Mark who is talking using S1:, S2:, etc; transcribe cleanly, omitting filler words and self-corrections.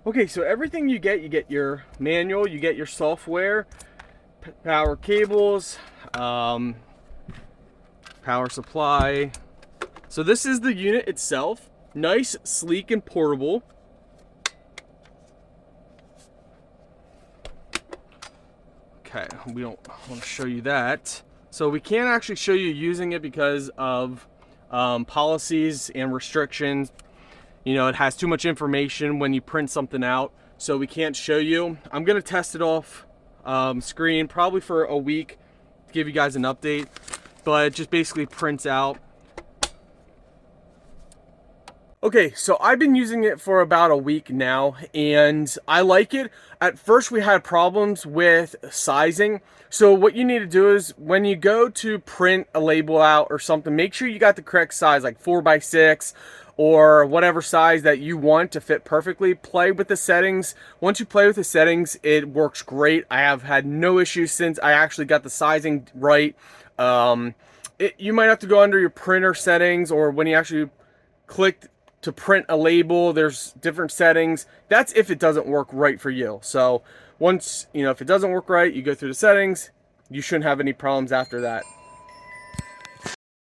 S1: Okay, so everything you get your manual, you get your software, power cables, power supply. So this is the unit itself. Nice, sleek, and portable. Okay, we don't want to show you that. So we can't actually show you using it because of policies and restrictions. You know, it has too much information when you print something out, so we can't show you. I'm gonna test it off screen probably for a week to give you guys an update, but it just basically prints out. Okay, so I've been using it for about a week now, and I like it. At first we had problems with sizing. So what you need to do is when you go to print a label out or something, make sure you got the correct size, like 4x6 or whatever size that you want to fit perfectly. Play with the settings. Once you play with the settings, it works great. I have had no issues since I actually got the sizing right. You might have to go under your printer settings, or when you actually click to print a label, there's different settings. That's if it doesn't work right for you. So once, if it doesn't work right, you go through the settings, you shouldn't have any problems after that.